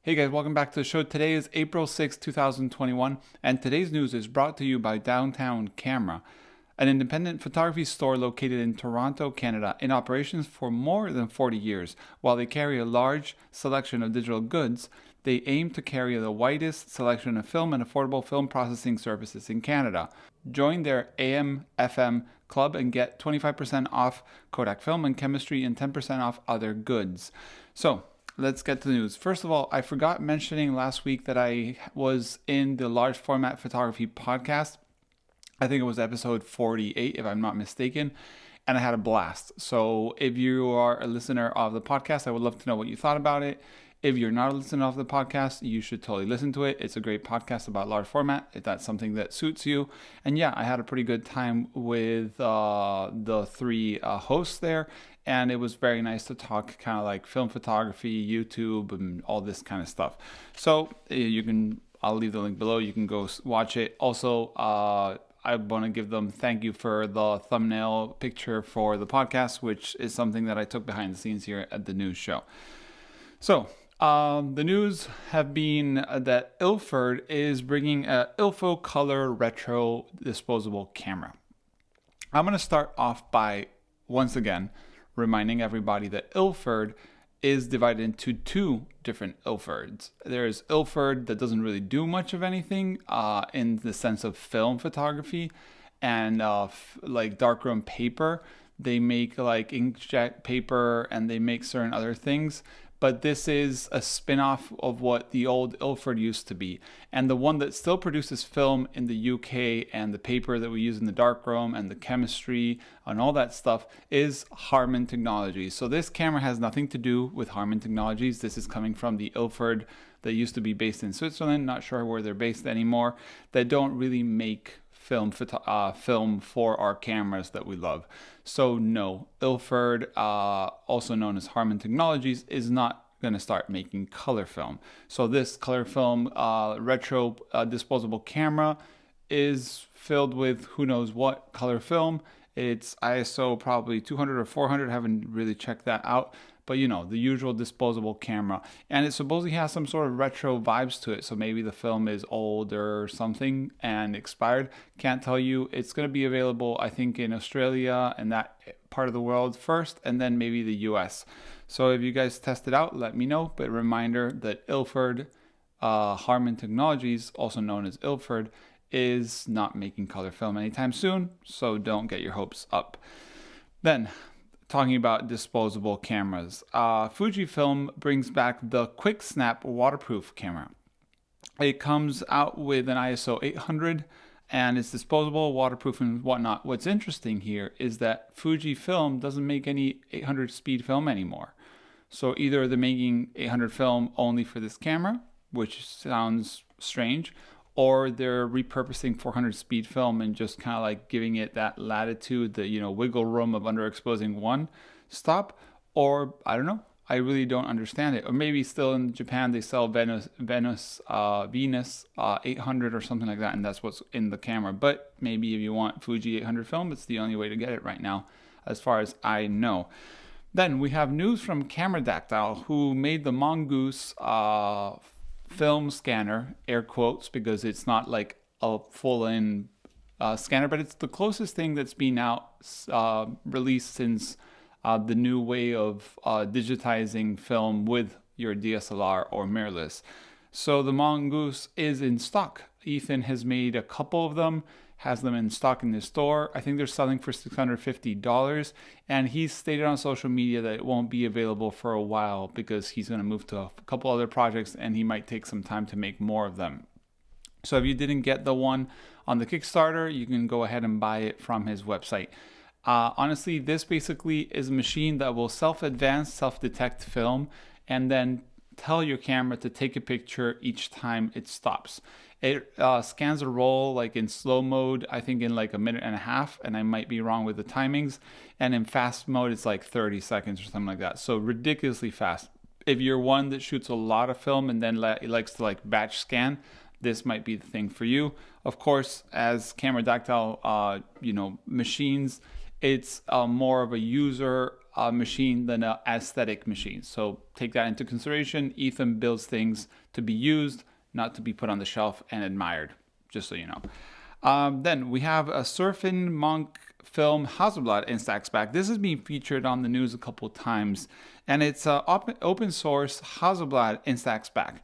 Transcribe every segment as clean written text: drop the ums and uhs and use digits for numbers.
Hey guys, welcome back to the show. Today is April 6, 2021, and today's news is brought to you by Downtown Camera, an independent photography store located in Toronto, Canada, in operations for more than 40 years. While they carry a large selection of digital goods, they aim to carry the widest selection of film and affordable film processing services in Canada. Join their AM/FM club and get 25% off Kodak film and chemistry and 10% off other goods. So, let's get to the news. First of all, I forgot mentioning last week that I was in the large format photography podcast. I think it was episode 48, if I'm not mistaken, and I had a blast. So if you are a listener of the podcast, I would love to know what you thought about it. If you're not a listener of the podcast, you should totally listen to it. It's a great podcast about large format, if that's something that suits you. And yeah, I had a pretty good time with the three hosts there. And it was very nice to talk kind of like film photography, YouTube, and all this kind of stuff. So I'll leave the link below. You can go watch it. Also, I want to give them thank you for the thumbnail picture for the podcast, which is something that I took behind the scenes here at the news show. So, the news have been that Ilford is bringing a Ilfo Color Retro disposable camera. I'm going to start off by, once again, reminding everybody that Ilford is divided into two different Ilfords. There's Ilford that doesn't really do much of anything in the sense of film photography and like darkroom paper. They make like inkjet paper and they make certain other things. But this is a spin-off of what the old Ilford used to be. And the one that still produces film in the UK and the paper that we use in the darkroom and the chemistry and all that stuff is Harman Technologies. So this camera has nothing to do with Harman Technologies. This is coming from the Ilford that used to be based in Switzerland. Not sure where they're based anymore. They don't really make film for our cameras that we love. So no, Ilford, also known as Harman Technologies, is not going to start making color film. So this color film retro disposable camera is filled with who knows what color film. It's ISO probably 200 or 400. Haven't really checked that out. But you know, the usual disposable camera. And it supposedly has some sort of retro vibes to it. So maybe the film is old or something and expired. Can't tell you. It's going to be available, I think, in Australia and that part of the world first, and then maybe the US. So if you guys test it out, let me know. But reminder that Ilford, Harman Technologies, also known as Ilford, is not making color film anytime soon. So don't get your hopes up. Then, talking about disposable cameras, Fujifilm brings back the Quicksnap Waterproof camera. It comes out with an ISO 800 and it's disposable, waterproof, and whatnot. What's interesting here is that Fujifilm doesn't make any 800 speed film anymore. So either they're making 800 film only for this camera, which sounds strange, or they're repurposing 400 speed film and just kind of like giving it that latitude, the wiggle room of underexposing one stop, or I don't know. I really don't understand it. Or maybe still in Japan they sell Venus 800 or something like that, and that's what's in the camera. But maybe if you want Fuji 800 film, it's the only way to get it right now, as far as I know. Then we have news from Cameradactyl, who made the Mongoose film scanner, air quotes, because it's not like a full-in scanner, but it's the closest thing that's been out released since the new way of digitizing film with your DSLR or mirrorless. So the Mongoose is in stock. Ethan has made a couple of them, has them in stock in his store. I think they're selling for $650, and he's stated on social media that it won't be available for a while because he's going to move to a couple other projects and he might take some time to make more of them. So if you didn't get the one on the Kickstarter, you can go ahead and buy it from his website. Honestly, this basically is a machine that will self-advance, self-detect film, and then tell your camera to take a picture each time it stops. It scans a roll like in slow mode, I think in like a minute and a half, and I might be wrong with the timings. And in fast mode, it's like 30 seconds or something like that. So ridiculously fast. If you're one that shoots a lot of film and then likes to like batch scan, this might be the thing for you. Of course, as Cameradactyl, machines, it's more of a user machine than an aesthetic machine. So take that into consideration. Ethan builds things to be used, not to be put on the shelf and admired, just so you know. Then we have a Surfinmokfilm Hasselblad Instax back. This has been featured on the news a couple of times, and it's an open source Hasselblad Instax back.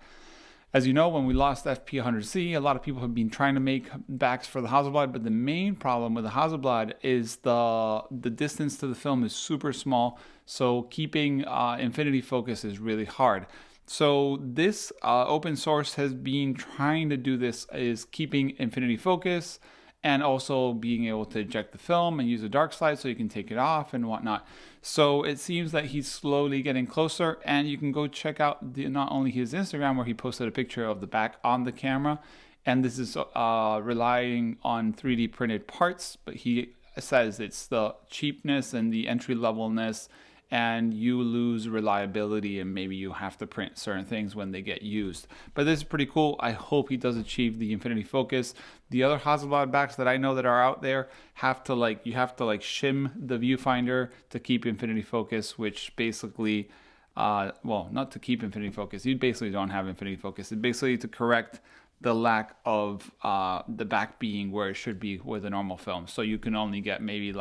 As you know, when we lost FP100C, a lot of people have been trying to make backs for the Hasselblad, but the main problem with the Hasselblad is the distance to the film is super small, so keeping infinity focus is really hard. So this open source has been trying to do this, is keeping infinity focus and also being able to eject the film and use a dark slide so you can take it off and whatnot. So it seems that he's slowly getting closer, and you can go check out not only his Instagram, where he posted a picture of the back on the camera, and this is relying on 3D printed parts, but he says it's the cheapness and the entry levelness, and you lose reliability, and maybe you have to print certain things when they get used. But this is pretty cool. I hope he does achieve the infinity focus. The other Hasselblad backs that I know that are out there have to you have to shim the viewfinder to keep infinity focus, which basically, well, not to keep infinity focus. You basically don't have infinity focus. It's basically to correct the lack of the back being where it should be with a normal film. So you can only get maybe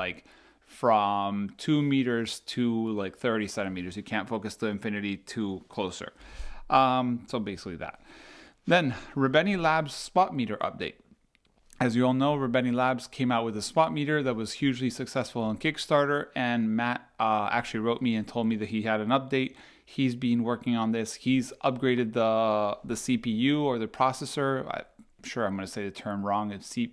from 2 meters to 30 centimeters. You can't focus the infinity too closer. So basically that. Then Ribeni Labs Spotmeter update. As you all know, Ribeni Labs came out with a Spotmeter that was hugely successful on Kickstarter, and Matt actually wrote me and told me that he had an update. He's been working on this. He's upgraded the CPU or the processor. I'm sure I'm going to say the term wrong. It's the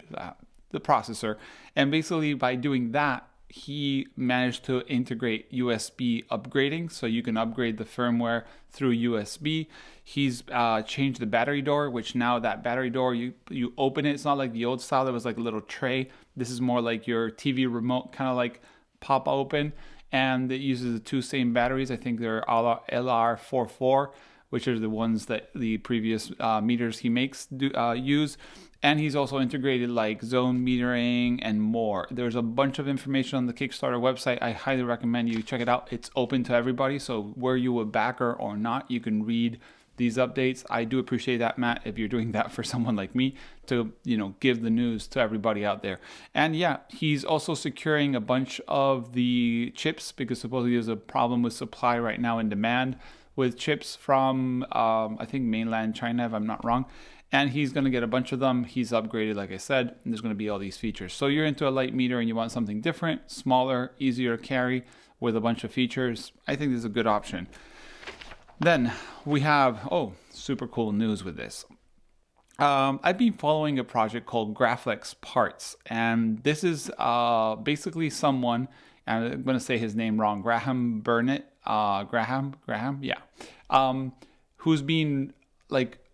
processor. And basically by doing that, he managed to integrate USB upgrading, so you can upgrade the firmware through USB. He's changed the battery door, which now that battery door, you open it. It's not like the old style that was like a little tray. This is more like your TV remote, kind of pop open, and it uses the two same batteries. I think they're LR44, which are the ones that the previous meters he makes use. And he's also integrated zone metering and more. There's a bunch of information on the Kickstarter website. I highly recommend you check it out. It's open to everybody, so were you a backer or not, you can read these updates. I do appreciate that, Matt, if you're doing that for someone like me, to give the news to everybody out there. And yeah, he's also securing a bunch of the chips, because supposedly there's a problem with supply right now and demand with chips from I think mainland China, if I'm not wrong. And he's going to get a bunch of them. He's upgraded, like I said, and there's going to be all these features. So you're into a light meter and you want something different, smaller, easier to carry with a bunch of features, I think this is a good option. Then we have, super cool news with this. I've been following a project called Graflex Parts, and this is basically someone, and I'm going to say his name wrong, Graham Burnett, who's been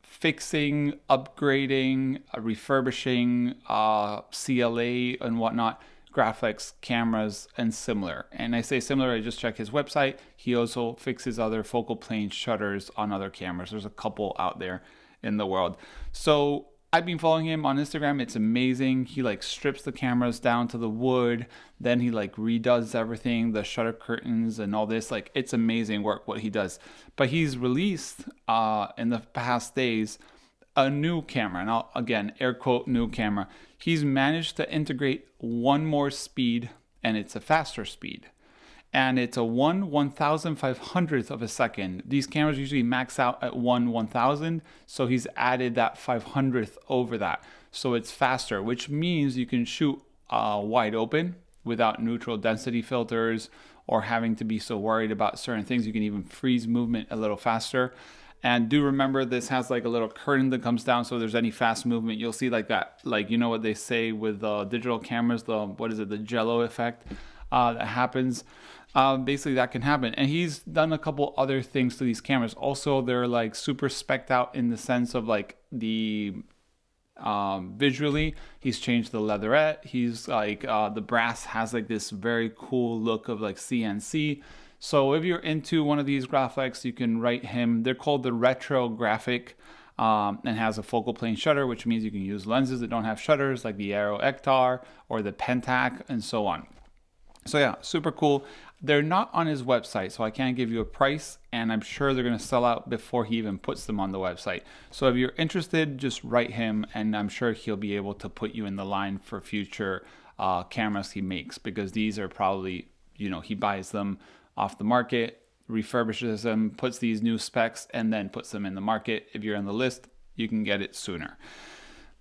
fixing, upgrading, refurbishing CLA and whatnot, Graflex cameras and similar. And I say similar, I just checked his website. He also fixes other focal plane shutters on other cameras. There's a couple out there in the world. So I've been following him on Instagram. It's amazing. He strips the cameras down to the wood. Then he redoes everything, the shutter curtains and all this. It's amazing work what he does. But he's released in the past days a new camera. And I'll, again, air quote, new camera. He's managed to integrate one more speed, and it's a faster speed. And it's a 1/1500th of a second. These cameras usually max out at 1/1000, so he's added that 500th over that. So it's faster, which means you can shoot wide open without neutral density filters or having to be so worried about certain things. You can even freeze movement a little faster. And do remember, this has a little curtain that comes down, so if there's any fast movement, you'll see that, you know what they say with digital cameras, the jello effect that happens. Basically that can happen. And he's done a couple other things to these cameras. Also, they're super spec'd out in the sense of the visually. He's changed the leatherette. He's the brass has this very cool look of CNC. So if you're into one of these Graflex, you can write him. They're called the Retro Graphic, and has a focal plane shutter, which means you can use lenses that don't have shutters, like the Aero Ectar or the Pentac and so on. So yeah, super cool. They're not on his website, so I can't give you a price, and I'm sure they're going to sell out before he even puts them on the website. So if you're interested, just write him, and I'm sure he'll be able to put you in the line for future cameras he makes, because these are probably, he buys them off the market, refurbishes them, puts these new specs, and then puts them in the market. If you're on the list, you can get it sooner.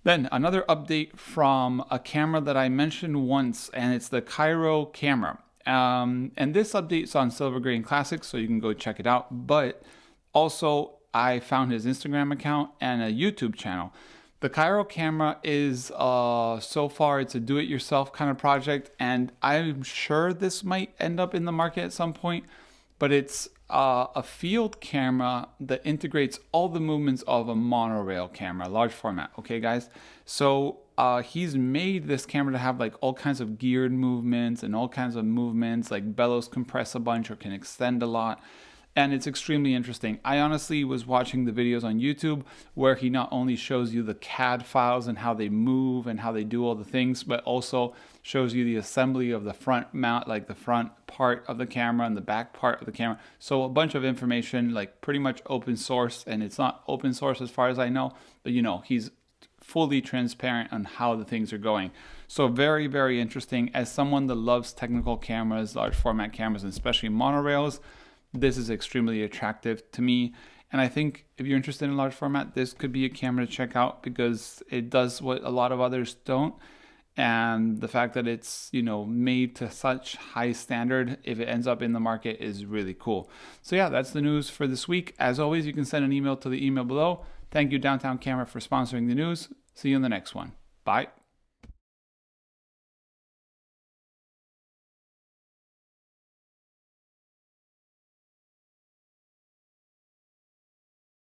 Then another update from a camera that I mentioned once, and it's the Cairo camera. And this update's on Silvergrain Classics, so you can go check it out. But also, I found his Instagram account and a YouTube channel. The Cairo camera is, so far, it's a do-it-yourself kind of project, and I'm sure this might end up in the market at some point, but it's a field camera that integrates all the movements of a monorail camera, large format, okay, guys? So he's made this camera to have like all kinds of geared movements and all kinds of movements, like bellows compress a bunch or can extend a lot. And it's extremely interesting. I honestly was watching the videos on YouTube where he not only shows you the CAD files and how they move and how they do all the things, but also shows you the assembly of the front mount, like the front part of the camera and the back part of the camera. So a bunch of information, like pretty much open source, and it's not open source as far as I know, but he's fully transparent on how the things are going. So very, very interesting. As someone that loves technical cameras, large format cameras, and especially monorails, this is extremely attractive to me. And I think if you're interested in large format, this could be a camera to check out because it does what a lot of others don't. And the fact that it's, made to such high standard, if it ends up in the market, is really cool. So yeah, that's the news for this week. As always, you can send an email to the email below. Thank you, Downtown Camera, for sponsoring the news. See you in the next one. Bye.